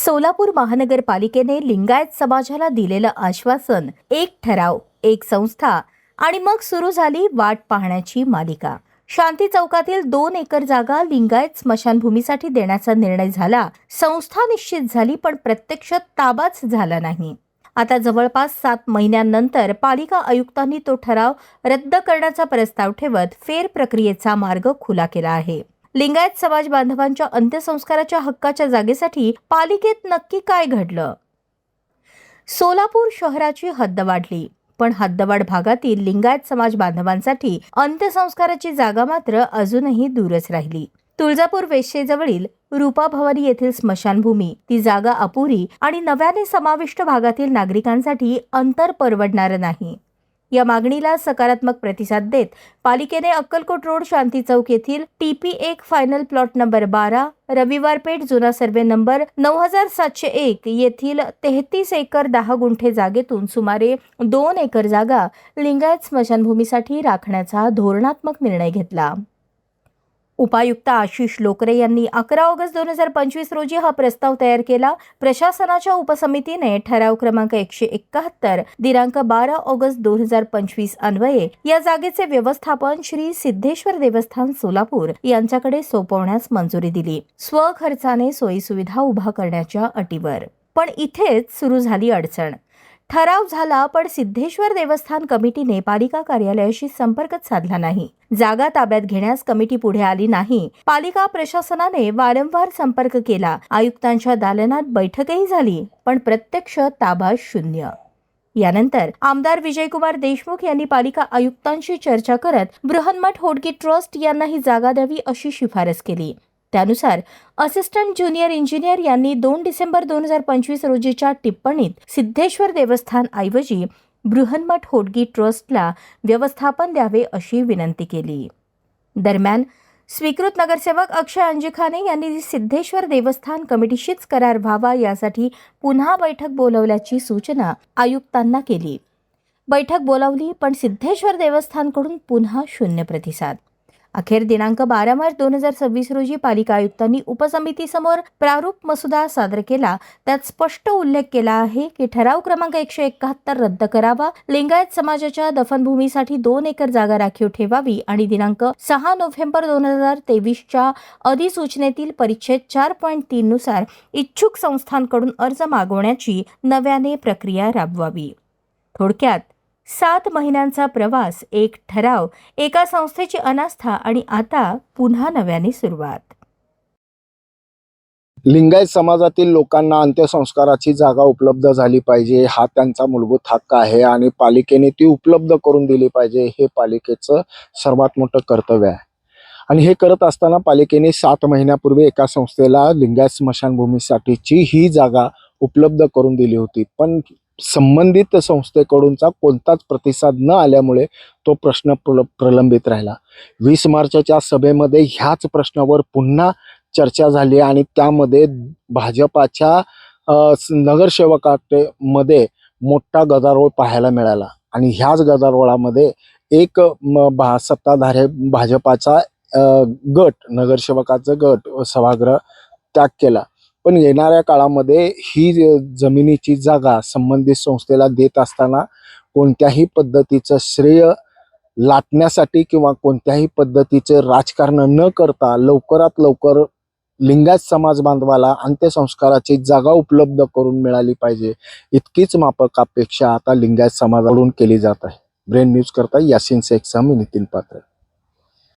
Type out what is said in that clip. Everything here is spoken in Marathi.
सोलापूर महानगरपालिकेने लिंगायत समाजाला दिलेलं आश्वासन, एक ठराव, एक संस्था आणि मग सुरू झाली वाट पाहण्याची मालिका. शांती चौकातील 2 एकर जागा लिंगायत स्मशानभूमीसाठी देण्याचा निर्णय झाला. संस्था निश्चित झाली, पण प्रत्यक्ष ताबाच झाला नाही. आता जवळपास 7 महिन्यांनंतर पालिका आयुक्तांनी तो ठराव रद्द करण्याचा प्रस्ताव ठेवत फेर प्रक्रियेचा मार्ग खुला केला आहे. लिंगायत समाज बांधवांच्या अंत्यसंस्काराच्या हक्काच्या जागेसाठी पालिकेत नक्की काय घडलं? सोलापूर शहराची हद्द वाढली, पण हद्दवाढ भागातील लिंगायत समाज बांधवांसाठी अंत्यसंस्काराची जागा मात्र अजूनही दूरच राहिली. तुळजापूर वेश्येजवळील रूपा भवानी येथील स्मशानभूमी, ती जागा अपुरी आणि नव्याने समाविष्ट भागातील नागरिकांसाठी अंतर परवडणारं नाही. या मागणीला सकारात्मक प्रतिसाद देत पालिकेने अक्कलकोट रोड शांती चौक येथील TP1 फायनल प्लॉट नंबर 12, रविवार पेठ जुना सर्वे नंबर 9701 येथील 33 एकर 10 गुंठे जागेतून सुमारे 2 एकर जागा लिंगायत स्मशानभूमीसाठी राखण्याचा धोरणात्मक निर्णय घेतला. उपायुक्त आशिष लोकरे यांनी 11 ऑगस्ट 2025 रोजी हा प्रस्ताव तयार केला. प्रशासनाच्या उपसमितीने ठराव क्रमांक 171 दिनांक 12 ऑगस्ट 2025 अन्वये या जागेचे व्यवस्थापन श्री सिद्धेश्वर देवस्थान सोलापूर यांच्याकडे सोपवण्यास मंजुरी दिली, स्वखर्चाने सोयीसुविधा उभा करण्याच्या अटीवर. पण इथेच सुरू झाली अडचण. ठराव झाला, पण सिद्धेश्वर देवस्थान कमिटीने पालिका कार्यालयाशी संपर्कच साधला नाही. जागा ताब्यात घेण्यास कमिटी पुढे आली नाही. पालिका प्रशासनाने वारंवार संपर्क केला. आयुक्तांच्या दालनात बैठकही झाली, पण प्रत्यक्ष ताबा शून्य. यानंतर आमदार विजयकुमार देशमुख यांनी पालिका आयुक्तांशी चर्चा करत बृहन्मठ होडगी ट्रस्ट यांना ही जागा द्यावी अशी शिफारस केली. त्यानुसार असिस्टंट ज्युनियर इंजिनियर यांनी 2 डिसेंबर 2025 रोजीच्या टिप्पणीत सिद्धेश्वर देवस्थान ऐवजी बृहन्मठ होडगी ट्रस्टला व्यवस्थापन द्यावे अशी विनंती केली. दरम्यान स्वीकृत नगरसेवक अक्षय अंजिखाने यांनी सिद्धेश्वर देवस्थान कमिटीशीच करार व्हावा यासाठी पुन्हा बैठक बोलवल्याची सूचना आयुक्तांना केली. बैठक बोलावली, पण सिद्धेश्वर देवस्थानकडून पुन्हा शून्य प्रतिसाद. अखेर दिनांक 12 मार्च 2026 रोजी पालिका आयुक्तांनी उपसमितीसमोर प्रारूप मसुदा सादर केला. त्यात स्पष्ट उल्लेख केला आहे की ठराव क्रमांक 171 रद्द करावा, लिंगायत समाजाच्या दफनभूमीसाठी 2 एकर जागा राखीव ठेवावी आणि दिनांक 6 नोव्हेंबर 2023च्या अधिसूचनेतील परिच्छेद 4.3 नुसार इच्छुक संस्थांकडून अर्ज मागवण्याची नव्याने प्रक्रिया राबवावी. थोडक्यात 7 महिन्यांचा प्रवास, एक ठराव, एका संस्थेची अनास्था आणि आता पुन्हा नव्याने सुरुवात. लिंगायत समाजातील लोकांना अंत्यसंस्काराची जागा उपलब्ध झाली पाहिजे, हा त्यांचा मूलभूत हक्क आहे आणि पालिकेने ती उपलब्ध करून दिली पाहिजे, हे पालिकेचं सर्वात मोठं कर्तव्य आहे. आणि हे करत असताना पालिकेने 7 महिन्यापूर्वी एका संस्थेला लिंगायत स्मशानभूमीसाठीची ही जागा उपलब्ध करून दिली होती, पण संबंधित संस्थेकडूनचा कोणताच प्रतिसाद न आल्यामुळे तो प्रश्न प्रलंबित राहिला. 20 मार्चच्या सभेमध्ये ह्याच प्रश्नावर पुन्हा चर्चा झाली आणि त्यामध्ये भाजपाच्या नगरसेवकांमध्ये मोठा गदारोळ पाहायला मिळाला आणि ह्याच गदारोळामध्ये एक सत्ताधारी भाजपाचा गट, नगरसेवकाचा गट सभागृह त्याग केला. पण येणाऱ्या काळामध्ये ही जमिनीची जागा संबंधित संस्थेला देत असताना कोणत्याही पद्धतीचं श्रेय लाटण्यासाठी किंवा कोणत्याही पद्धतीचे राजकारण न करता लवकरात लवकर लिंगायत समाज बांधवाला अंत्यसंस्काराची जागा उपलब्ध करून मिळाली पाहिजे, इतकीच माफक अपेक्षा आता लिंगायत समाजाकडून केली जात आहे. ब्रेन न्यूज करता यासिन शेखसह मी नितीन पात्रे.